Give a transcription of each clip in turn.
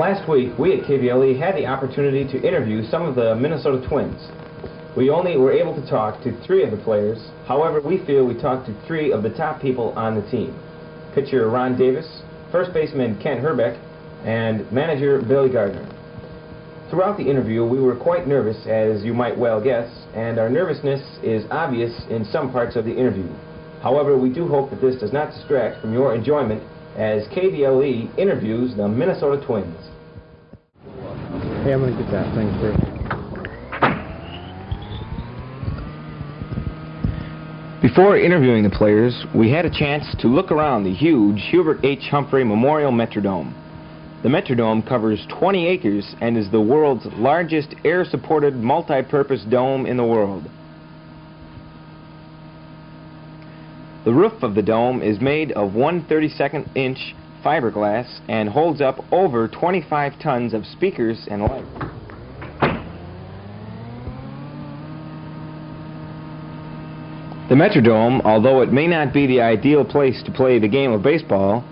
Last week, we at KBLE had the opportunity to interview some of the Minnesota Twins. We only were able to talk to 3 of the players. However, we feel we talked to 3 of the top people on the team. Pitcher Ron Davis, first baseman Kent Herbeck, and manager Billy Gardner. Throughout the interview, we were quite nervous, as you might well guess, and our nervousness is obvious in some parts of the interview. However, we do hope that this does not distract from your enjoyment as KBLE interviews the Minnesota Twins. Hey, I'm going to get that thing first. Before interviewing the players, we had a chance to look around the huge Hubert H. Humphrey Memorial Metrodome. The Metrodome covers 20 acres and is the world's largest air-supported multi-purpose dome in the world. The roof of the dome is made of 1/32" fiberglass and holds up over 25 tons of speakers and lights. The Metrodome, although it may not be the ideal place to play the game of baseball,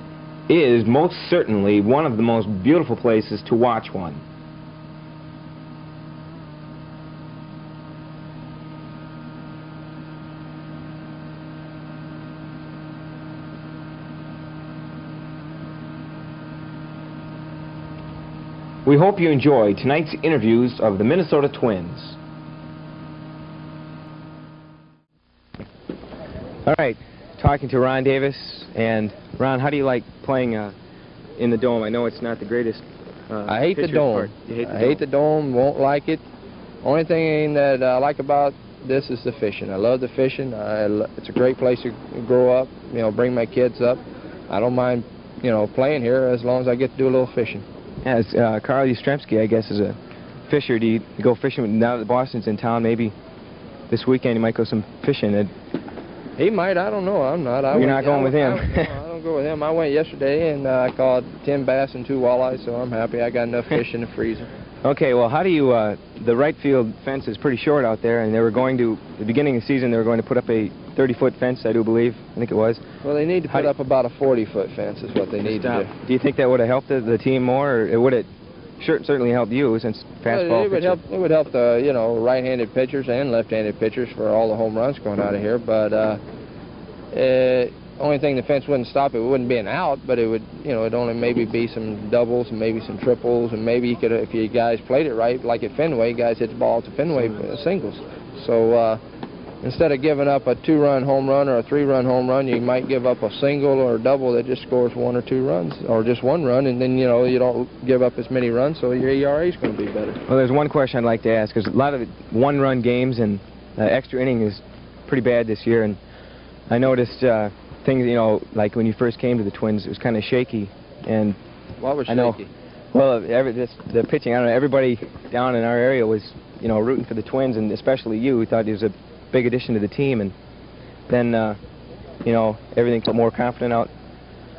is most certainly one of the most beautiful places to watch one. We hope you enjoy tonight's interviews of the Minnesota Twins. All right, talking to Ron Davis. And Ron, how do you like playing in the dome? I know it's not the greatest. I hate the dome. I hate the dome. Won't like it. Only thing that I like about this is the fishing. I love the fishing. It's a great place to grow up. You know, bring my kids up. I don't mind, you know, playing here as long as I get to do a little fishing. As Carl Yastrzemski, I guess, is a fisher. Do you go fishing now that Boston's in town? Maybe this weekend you might go some fishing. He might. I don't know. I'm not. You're not going with him? I don't go with him. I went yesterday and I caught 10 bass and 2 walleyes, so I'm happy. I got enough fish in the freezer. Okay. Well, how do you? The right field fence is pretty short out there, and they were going to, at the beginning of the season, they were going to put up a 30-foot fence, I do believe. I think it was. Well, they need to put up about a 40-foot fence is what they need to do. Do you think that would have helped the team more, or would it certainly help you since fastball? It would help the, you know, right-handed pitchers and left-handed pitchers for all the home runs going out of here. But only thing, the fence wouldn't stop it. It wouldn't be an out, but it would, you know, it'd only maybe be some doubles and maybe some triples, and maybe you could, if you guys played it right, like at Fenway, guys hit the ball to Fenway singles. So instead of giving up a 2-run home run or a 3-run home run, you might give up a single or a double that just scores 1 or 2 runs, or just 1 run, and then, you know, you don't give up as many runs, so your ERA is going to be better. Well, there's one question I'd like to ask, because a lot of 1-run games and extra inning is pretty bad this year, and I noticed things, you know, like when you first came to the Twins, it was kind of shaky. And what was shaky? I know, well, the pitching, I don't know, everybody down in our area was, you know, rooting for the Twins, and especially you, who thought he was a big addition to the team. And then, you know, everything got more confident out.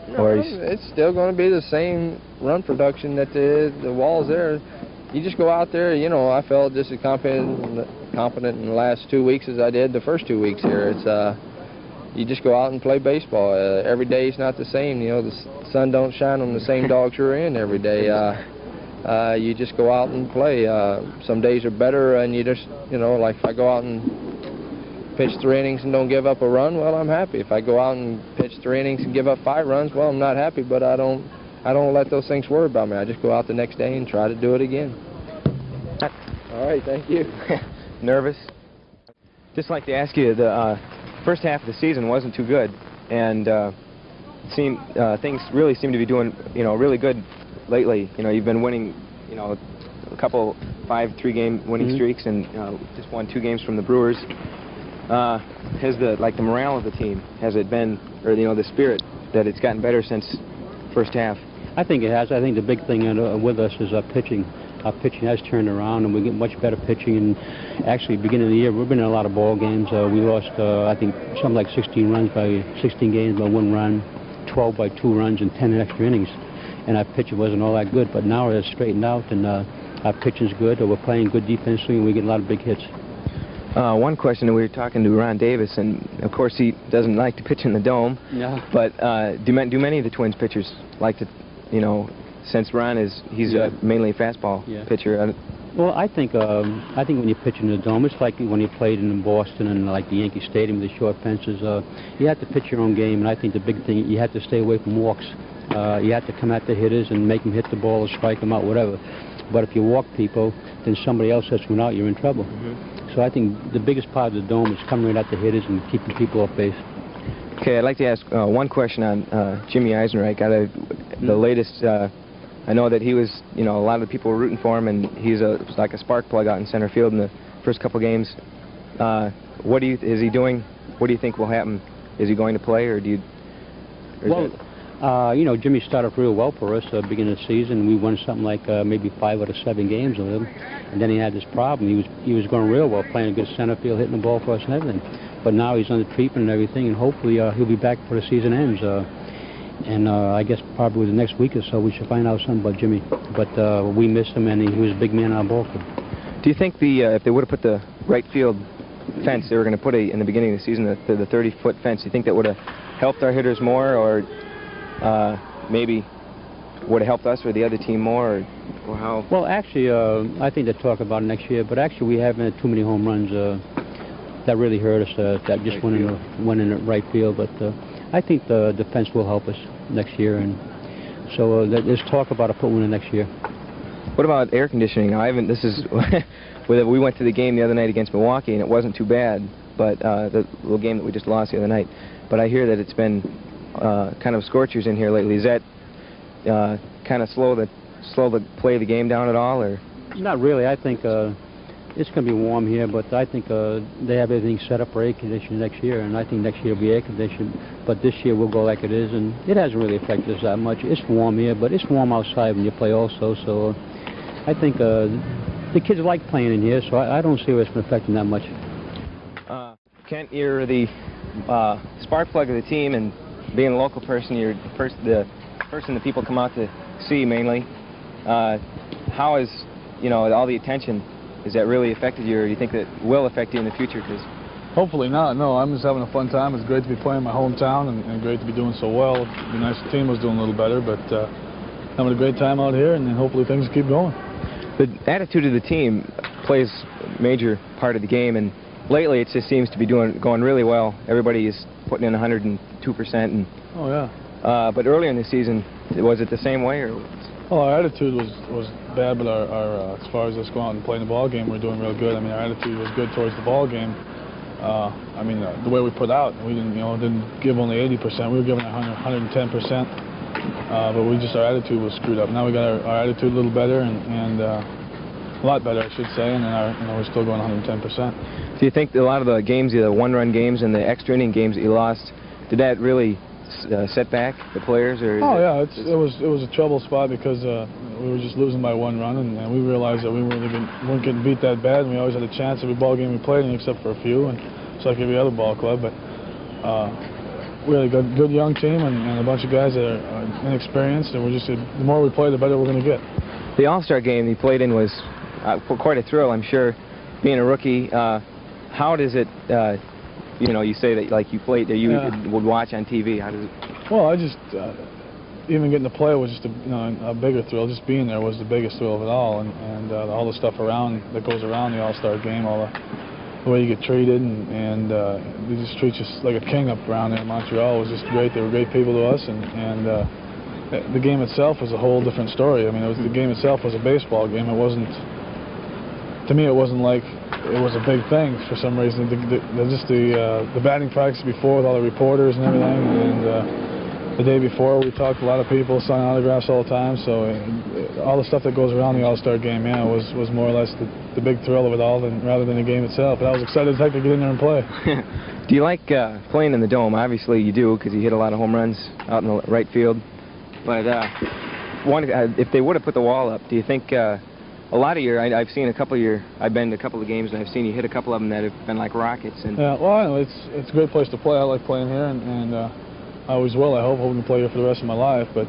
No, it's still going to be the same run production that the wall's there. You just go out there, you know, I felt just as confident in the last 2 weeks as I did the first 2 weeks here. It's you just go out and play baseball. Every day is not the same. You know, the sun don't shine on the same dogs you're in every day. You just go out and play. Some days are better, and you just, you know, like if I go out and pitch 3 innings and don't give up a run, well, I'm happy. If I go out and pitch 3 innings and give up 5 runs, well, I'm not happy, but I don't let those things worry about me. I just go out the next day and try to do it again. All right, thank you. Nervous? Just like to ask you, the first half of the season wasn't too good, and things really seem to be doing, you know, really good lately. You know, you've been winning, you know, a couple 3-game winning streaks, and just won 2 games from the Brewers. Has the morale of the team, has it been, or, you know, the spirit, that it's gotten better since first half? I think it has. I think the big thing with us is our pitching. Our pitching has turned around, and we get much better pitching. And actually, beginning of the year, we've been in a lot of ball games. We lost, I think, something like 16 runs by 16 games by 1 run, 12 by 2 runs, and 10 extra innings. And our pitching wasn't all that good, but now it's straightened out, and our pitching's good. We're playing good defensively, and we get a lot of big hits. One question, we were talking to Ron Davis, and of course he doesn't like to pitch in the dome. Yeah. But do many of the Twins pitchers like to, you know, since Ron he's mainly a fastball pitcher. Well, I think when you pitch in the Dome, it's like when you played in Boston and like the Yankee Stadium with the short fences. You have to pitch your own game, and I think the big thing, you have to stay away from walks. You have to come at the hitters and make them hit the ball or strike them out, whatever. But if you walk people, then somebody else sets one out, you're in trouble. So I think the biggest part of the Dome is coming right at the hitters and keeping people off base. Okay, I'd like to ask one question on Jimmy Eisenreich. The latest. I know that he was, a lot of the people were rooting for him, and he's like a spark plug out in center field in the first couple games. Is he doing? What do you think will happen? Is he going to play, or do you? Jimmy started off real well for us beginning of the season. We won something like maybe 5 out of 7 games with him, and then he had this problem. He was going real well, playing a good center field, hitting the ball for us and everything. But now he's under treatment and everything, and hopefully he'll be back before the season ends. And I guess probably the next week or so we should find out something about Jimmy. But we missed him, and he was a big man on our ball club. Do you think if they would have put the right field fence they were going to put in the beginning of the season, the 30-foot fence, do you think that would have helped our hitters more, or maybe would have helped us or the other team more, or how? Well, actually, I think they'll talk about it next year, but actually we haven't had too many home runs that really hurt us, that just went in the right field. But I think the defense will help us next year, and so there's talk about a put one in next year. What about air conditioning? We went to the game the other night against Milwaukee, and it wasn't too bad, but the little game that we just lost the other night. But I hear that it's been kind of scorchers in here lately. Is that kind of slow the play of the game down at all, or? Not really. I think it's going to be warm here, but I think they have everything set up for air conditioning next year, and I think next year will be air conditioned. But this year we'll go like it is, and it hasn't really affected us that much. It's warm here, but it's warm outside when you play also. So I think the kids like playing in here, so I don't see where it's been affecting that much. Kent, you're the spark plug of the team, and being a local person, you're the person that people come out to see mainly. How is, all the attention, has that really affected you, or do you think that will affect you in the future? Hopefully not. No, I'm just having a fun time. It's great to be playing in my hometown, and great to be doing so well. It'd be nice if the team was doing a little better, but having a great time out here, and hopefully things keep going. The attitude of the team plays a major part of the game, and lately it just seems to be going really well. Everybody is putting in 102%. Oh yeah. But earlier in the season, was it the same way, or? Well, our attitude was bad, but our as far as us going out and playing the ball game, we're doing real good. I mean, our attitude was good towards the ball game. I mean, the way we put out, we didn't give only 80%. We were giving 110%. But our attitude was screwed up. Now we got our attitude a little better, and a lot better, I should say, and then we're still going 110%. Do you think a lot of the games, the one-run games and the extra inning games that you lost, did that really set back the players? Or oh yeah, it was a trouble spot because we were just losing by 1 run, and we realized that we weren't getting beat that bad, and we always had a chance every ball game we played, except for a few, and it's like every other ball club. But we had a good young team and a bunch of guys that are inexperienced, and the more we play, the better we're going to get. The All-Star game you played in was quite a thrill, I'm sure, being a rookie. How does it, you say that like you played, that you would watch on TV. How does it? Well, I just, even getting to play was just a bigger thrill. Just being there was the biggest thrill of it all, and all the stuff that goes around the All-Star game, all the way you get treated, and they just treat you like a king up around there in Montreal. It was just great. They were great people to us, and the game itself was a whole different story. I mean, the game itself was a baseball game. It wasn't, to me, it wasn't like it was a big thing for some reason. The batting practice before with all the reporters and everything, and the day before we talked to a lot of people, signing autographs all the time. So all the stuff that goes around the All-Star game, was more or less the big thrill of it all, rather than the game itself. But I was excited as heck to get in there and play. Do you like playing in the Dome? Obviously you do, because you hit a lot of home runs out in the right field. But if they would have put the wall up, do you think a lot of I've seen a couple of I've been to a couple of games, and I've seen you hit a couple of them that have been like rockets. And yeah, well, I know it's a great place to play. I like playing here, and I always will. I hope I can play here for the rest of my life. But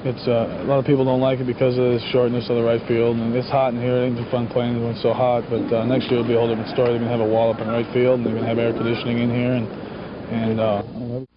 it's a lot of people don't like it because of the shortness of the right field, and it's hot in here. It ain't too fun playing when it's so hot. But next year it'll be a whole different story. They're gonna have a wall up in right field, and they're gonna have air conditioning in here, and